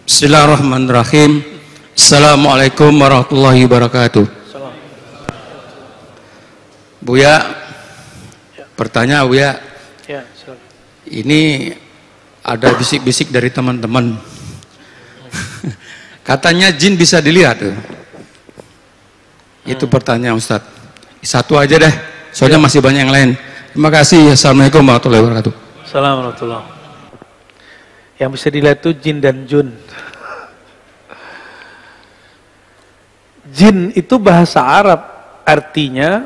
Bismillahirrahmanirrahim. Assalamualaikum warahmatullahi wabarakatuh. Buya, pertanyaan Buya. Ya, ini ada bisik-bisik dari teman-teman. Katanya jin bisa dilihat. Itu pertanyaan Ustadz. Satu aja deh, soalnya masih banyak yang lain. Terima kasih. Assalamualaikum warahmatullahi wabarakatuh. Assalamualaikum. Yang bisa dilihat itu jin dan jun. Jin itu bahasa Arab, artinya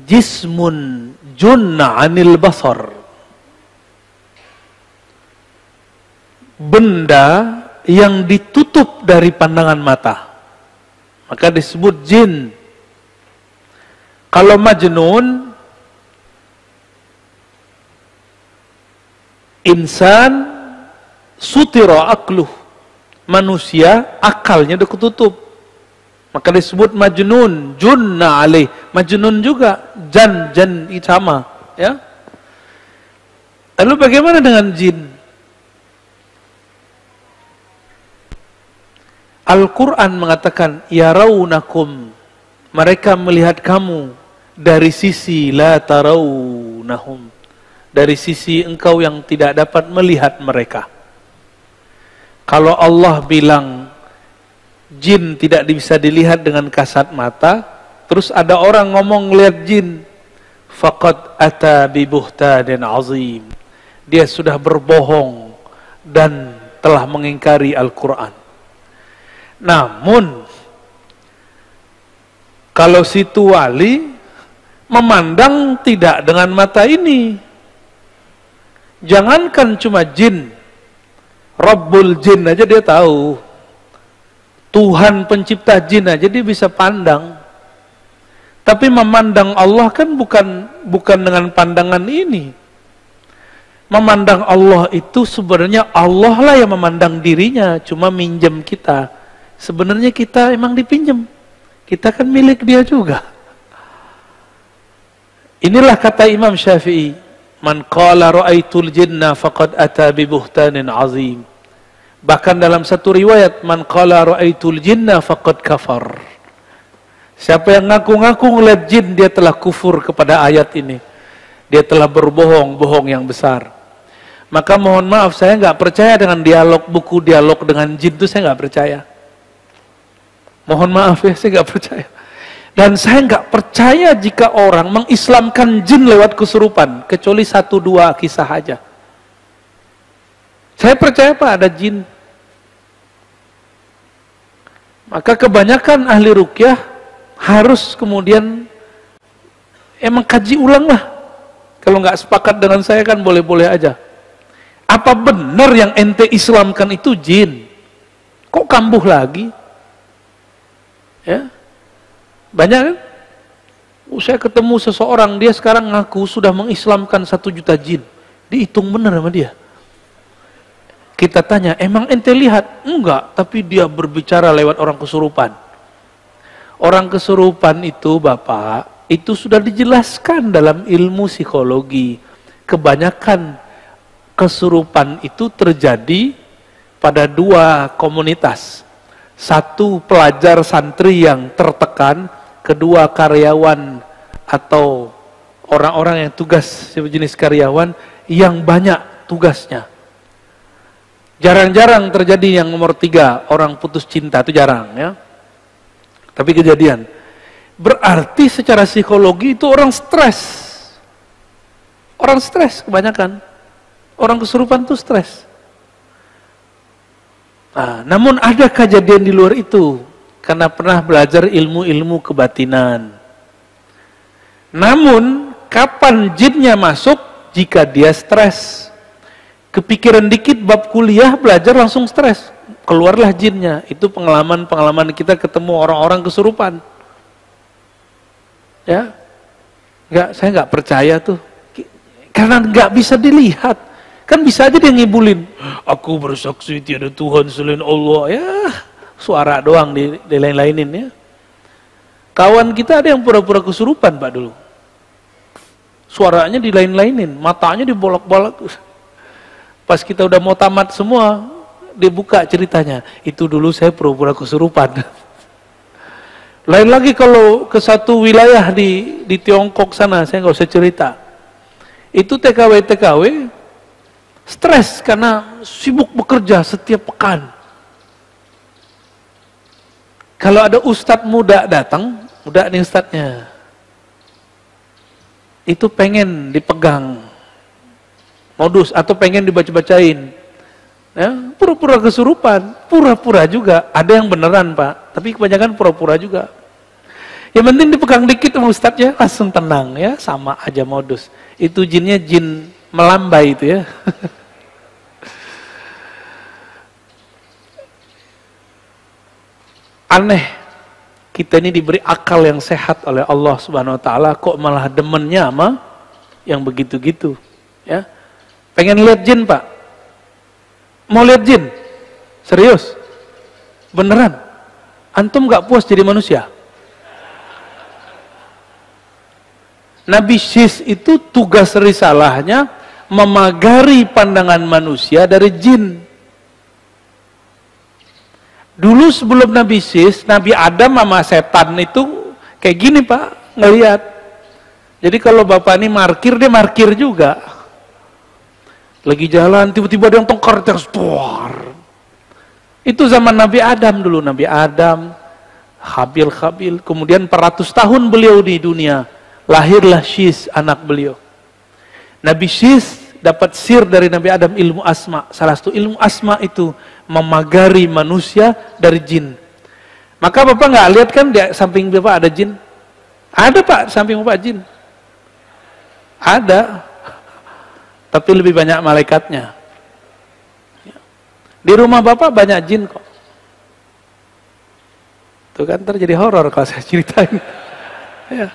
jismun junna anil basar. Benda yang ditutup dari pandangan mata, maka disebut jin. Kalau majnun, insan sutira akluh, manusia akalnya udah ketutup, maka disebut majnun. Junna alaih, majnun juga, jan sama, ya. Lalu bagaimana dengan jin? Al-Quran mengatakan, yarawnakum, mereka melihat kamu dari sisi la tarawnahum, dari sisi engkau yang tidak dapat melihat mereka. Kalau Allah bilang jin tidak bisa dilihat dengan kasat mata, terus ada orang ngomong ngelihat jin, faqad ata bi buhtanin azim, dia sudah berbohong dan telah mengingkari Al-Quran. Namun kalau situ wali memandang tidak dengan mata ini, jangankan cuma jin, Rabbul jin aja dia tahu, Tuhan pencipta jin aja dia bisa pandang. Tapi memandang Allah kan bukan dengan pandangan ini. Memandang Allah itu sebenarnya Allah lah yang memandang dirinya, cuma minjem kita. Sebenarnya kita emang dipinjem, kita kan milik dia juga. Inilah kata Imam Syafi'i, man qala ra'aitul jinna faqad ata bi buhtanin azim. Bahkan dalam satu riwayat, man qala ra'aitul jinna faqad kafar. Siapa yang ngaku-ngaku ngeliat jin, dia telah kufur kepada ayat ini. Dia telah berbohong yang besar. Maka mohon maaf, saya nggak percaya dengan buku dialog dengan jin itu, saya nggak percaya. Mohon maaf ya, saya nggak percaya. Dan saya nggak percaya jika orang mengislamkan jin lewat kesurupan, kecuali 1-2 kisah aja. Saya percaya Pak ada jin. Maka kebanyakan ahli ruqyah harus kemudian emang kaji ulang lah. Kalau nggak sepakat dengan saya kan boleh-boleh aja. Apa benar yang ente islamkan itu jin? Kok kambuh lagi? Ya, banyak kan? Saya ketemu seseorang, dia sekarang ngaku sudah mengislamkan 1 juta jin. Dihitung benar sama dia. Kita tanya, emang ente lihat? Enggak, tapi dia berbicara lewat orang kesurupan. Orang kesurupan itu Bapak, itu sudah dijelaskan dalam ilmu psikologi. Kebanyakan kesurupan itu terjadi pada 2 komunitas. 1 pelajar santri yang tertekan, kedua karyawan atau orang-orang yang tugas sejenis karyawan yang banyak tugasnya. Jarang-jarang terjadi yang nomor 3, orang putus cinta, itu jarang ya. Tapi kejadian. Berarti secara psikologi itu orang stres. Orang stres kebanyakan. Orang kesurupan itu stres. Nah, namun ada kejadian di luar itu, karena pernah belajar ilmu-ilmu kebatinan. Namun, kapan jinnya masuk? Jika dia stres. Kepikiran dikit bab kuliah, belajar langsung stres. Keluarlah jinnya. Itu pengalaman-pengalaman kita ketemu orang-orang kesurupan. Ya, saya nggak percaya tuh. Karena nggak bisa dilihat. Kan bisa aja dia ngibulin, aku bersaksi tiada Tuhan selain Allah. Ya, suara doang dilain-lainin ya. Kawan kita ada yang pura-pura kesurupan Pak dulu. Suaranya dilain-lainin, matanya dibolak-bolak. Pas kita udah mau tamat semua, dia buka ceritanya. Itu dulu saya pura-pura kesurupan. Lain lagi kalau ke satu wilayah di Tiongkok sana, saya nggak usah cerita. Itu TKW stres karena sibuk bekerja setiap pekan. Kalau ada ustadz muda datang, muda nih ustadznya, itu pengen dipegang modus atau pengen dibaca-bacain, ya, pura-pura kesurupan, pura-pura juga. Ada yang beneran Pak, tapi kebanyakan pura-pura juga. Yang penting dipegang dikit sama ustadznya langsung tenang, ya, sama aja modus. Itu jinnya jin melambai itu ya. Aneh, kita ini diberi akal yang sehat oleh Allah Subhanahu wa taala, kok malah demennya sama yang begitu-gitu, ya. Pengen lihat jin, Pak? Mau lihat jin? Serius? Beneran? Antum gak puas jadi manusia? Nabi Syis itu tugas risalahnya memagari pandangan manusia dari jin. Dulu sebelum Nabi Syis, Nabi Adam sama setan itu kayak gini Pak, ngelihat. Jadi kalau Bapak ini markir, dia markir juga. Lagi jalan, tiba-tiba ada yang tongkar terus, tuar. Itu zaman Nabi Adam dulu, Nabi Adam, Habil, kemudian 400 tahun beliau di dunia, lahirlah Syis, anak beliau. Nabi Syis dapat sir dari Nabi Adam, ilmu asma. Salah satu ilmu asma itu memagari manusia dari jin. Maka Bapak nggak lihat kan di samping Bapak ada jin? Ada Pak, di samping Bapak jin. Ada. Tapi lebih banyak malaikatnya. Di rumah Bapak banyak jin kok. Itu kan terjadi horor kalau saya ceritain. Ya.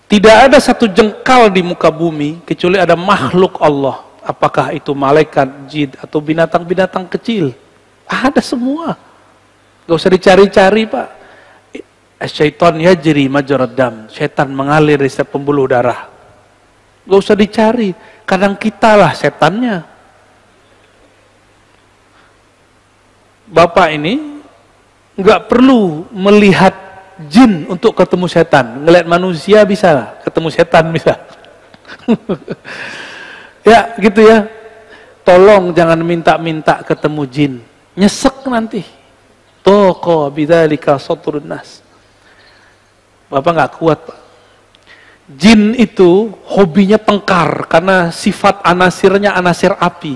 Tidak ada satu jengkal di muka bumi kecuali ada makhluk Allah. Apakah itu malaikat, jin, atau binatang-binatang kecil. Ada semua. Gak usah dicari-cari Pak. Syaitan yajri majrad dam. Syaitan mengalir di setiap pembuluh darah. Gak usah dicari. Kadang kitalah setannya. Bapak ini gak perlu melihat jin untuk ketemu setan. Ngelihat manusia bisa, ketemu setan bisa. Ya, gitu ya. Tolong jangan minta-minta ketemu jin. Nyesek nanti. Toko bidzalika satrun nas. Bapak nggak kuat, Pak. Jin itu hobinya tengkar karena sifat anasirnya anasir api.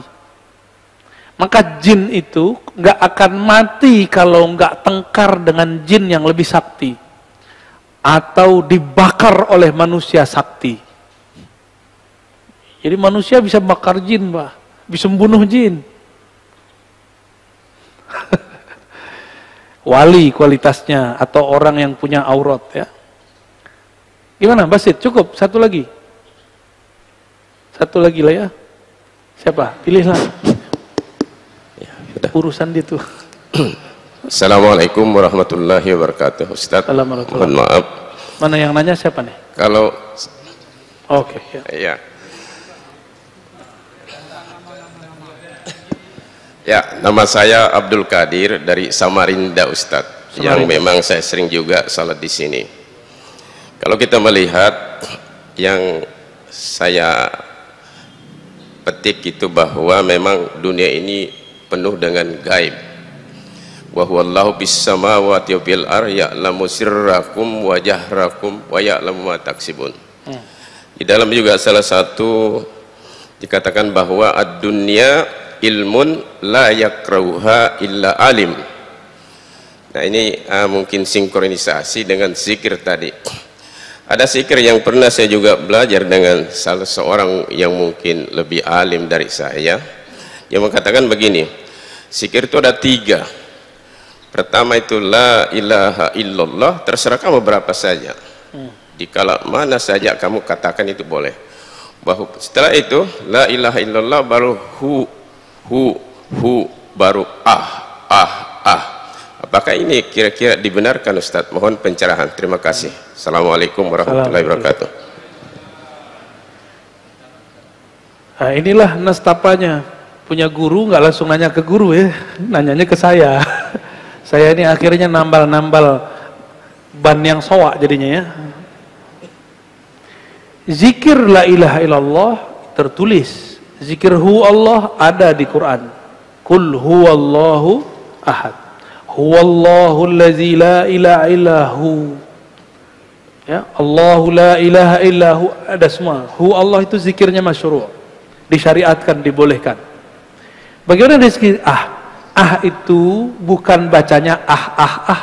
Maka jin itu nggak akan mati kalau nggak tengkar dengan jin yang lebih sakti atau dibakar oleh manusia sakti. Jadi manusia bisa bakar jin, Pak. Bisa membunuh jin. Wali kualitasnya atau orang yang punya aurat ya. Gimana Basit? Cukup? Satu lagi? Satu lagi lah ya. Siapa? Pilihlah. Ya, urusan itu. Assalamualaikum warahmatullahi wabarakatuh. Ustaz, mohon maaf. Mana yang nanya siapa nih? Kalau Oke, ya. Ya. Ya, nama saya Abdul Qadir dari Samarinda Ustadz, yang memang saya sering juga salat di sini. Kalau kita melihat yang saya petik itu bahwa memang dunia ini penuh dengan gaib. Wa huwallahu bis samawati wa fil ardi ya'lamu sirrakum wa jahrakum wa ya'lamu ma taksibun. Di dalam juga salah satu dikatakan bahwa ad-dunya ilmun la yakrauha illa alim. Nah ini mungkin sinkronisasi dengan zikir tadi. Ada zikir yang pernah saya juga belajar dengan salah seorang yang mungkin lebih alim dari saya, yang mengatakan begini, zikir itu ada 3. Pertama itu la ilaha illallah, terserah kamu berapa saja, dikala mana saja kamu katakan itu boleh. Bahwa setelah itu la ilaha illallah baru hu baru ah. Apakah ini kira-kira dibenarkan Ustadz? Mohon pencerahan. Terima kasih. Assalamualaikum warahmatullahi wabarakatuh. Nah, inilah nastapanya punya guru nggak langsung nanya ke guru ya, nanyanya ke saya. Saya ini akhirnya nambal-nambal ban yang soak jadinya ya. Zikir la ilaha illallah tertulis, zikir hu Allah ada di Quran. Qul huwallahu ahad, huwallahu allazi la ilaha illahu. Ya, Allahu la ilaha illahu, ada semua. Hu Allah itu zikirnya masyru', disyariatkan, dibolehkan. Bagaimana zikir ah? Ah itu bukan bacanya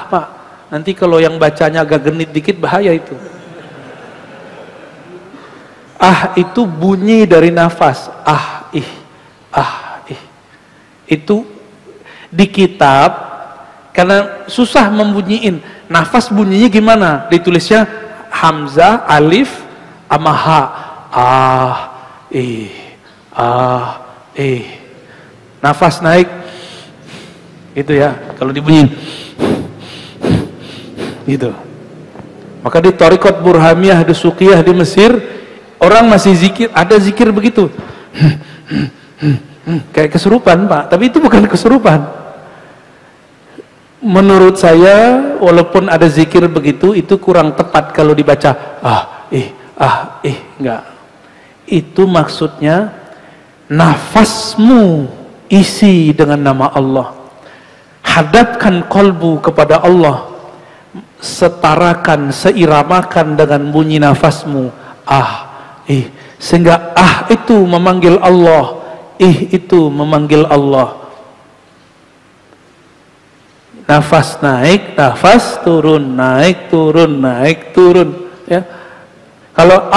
Pak. Nanti kalau yang bacanya agak genit dikit bahaya itu. Ah itu bunyi dari nafas. Ah ih. Itu di kitab karena susah membunyiin. Nafas bunyinya gimana? Ditulisnya hamzah, alif, sama ha. Nafas naik. Itu ya, kalau dibunyiin. Gitu. Maka di Thariqat Burhamiyah, di Suqiyah di Mesir, orang masih zikir, ada zikir begitu. Kayak kesurupan, Pak, tapi itu bukan kesurupan. Menurut saya, walaupun ada zikir begitu, itu kurang tepat kalau dibaca enggak. Itu maksudnya nafasmu isi dengan nama Allah. Hadapkan kolbu kepada Allah, setarakan, seiramakan dengan bunyi nafasmu. Sehingga itu memanggil Allah, itu memanggil Allah. Nafas naik, nafas turun, naik turun, naik turun. Ya. Kalau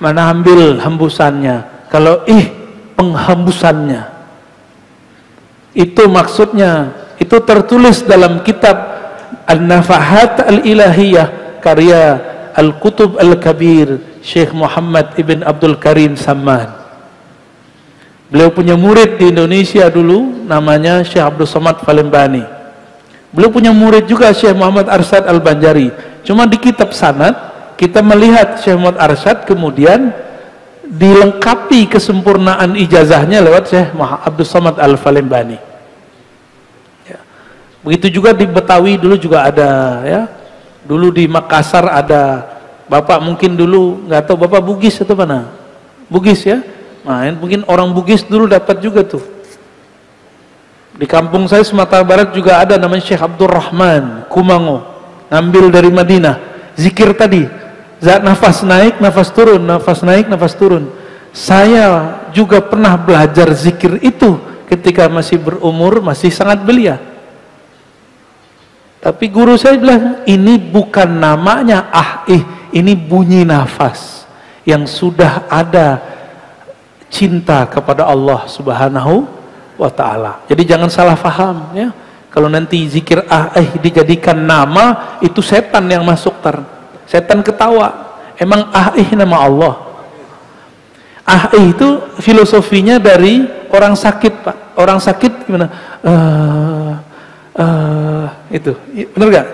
mana ambil hembusannya, kalau penghembusannya. Itu maksudnya, itu tertulis dalam kitab An-Nafahat Al-Ilahiyah karya Al-Qutub Al-Kabir Syekh Muhammad Ibn Abdul Karim Samman. Beliau punya murid di Indonesia dulu, namanya Syekh Abdul Somad Falembani. Beliau punya murid juga Syekh Muhammad Arsyad Al-Banjari. Cuma di kitab sanad kita melihat Syekh Muhammad Arsyad kemudian dilengkapi kesempurnaan ijazahnya lewat Syekh Abdul Somad Al-Falembani. Ya. Begitu juga di Betawi dulu juga ada ya. Dulu di Makassar ada. Bapak mungkin dulu nggak tahu Bapak Bugis atau mana? Bugis ya. Nah, mungkin orang Bugis dulu dapat juga tuh. Di kampung saya Sumatera Barat juga ada namanya Syekh Abdul Rahman Kumango, ngambil dari Madinah. Zikir tadi, zat nafas naik, nafas turun, nafas naik, nafas turun. Saya juga pernah belajar zikir itu ketika masih berumur, masih sangat belia. Tapi guru saya bilang, ini bukan namanya ini bunyi nafas yang sudah ada cinta kepada Allah Subhanahu wa ta'ala. Jadi jangan salah faham ya. Kalau nanti zikir dijadikan nama, itu setan yang masuk setan ketawa. Emang nama Allah. Itu filosofinya dari orang sakit, Pak. Orang sakit gimana? Itu benar gak?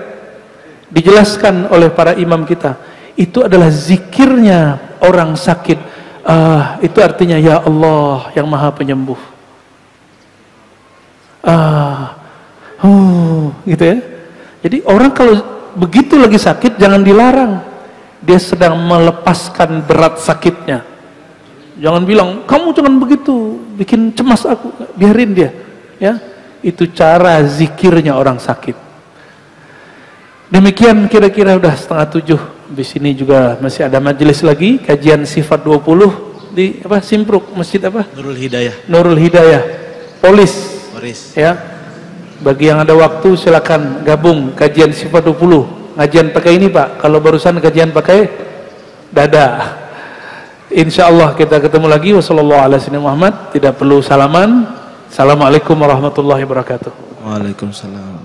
Dijelaskan oleh para imam kita. Itu adalah zikirnya orang sakit. Itu artinya ya Allah yang maha penyembuh. Gitu ya. Jadi orang kalau begitu lagi sakit jangan dilarang. Dia sedang melepaskan berat sakitnya. Jangan bilang kamu jangan begitu, bikin cemas aku. Biarin dia. Ya, itu cara zikirnya orang sakit. Demikian kira-kira udah 6:30. Di sini juga masih ada majelis lagi kajian sifat 20 di Simpruk Masjid Nurul Hidayah. Nurul Hidayah. Polis. Ya. Bagi yang ada waktu silakan gabung kajian sifat 20. Kajian pakai ini, Pak. Kalau barusan kajian pakai dada. Insyaallah kita ketemu lagi. Wassalamualaikum warahmatullahi wabarakatuh. Tidak perlu salaman. Assalamualaikum warahmatullahi wabarakatuh. Waalaikumsalam.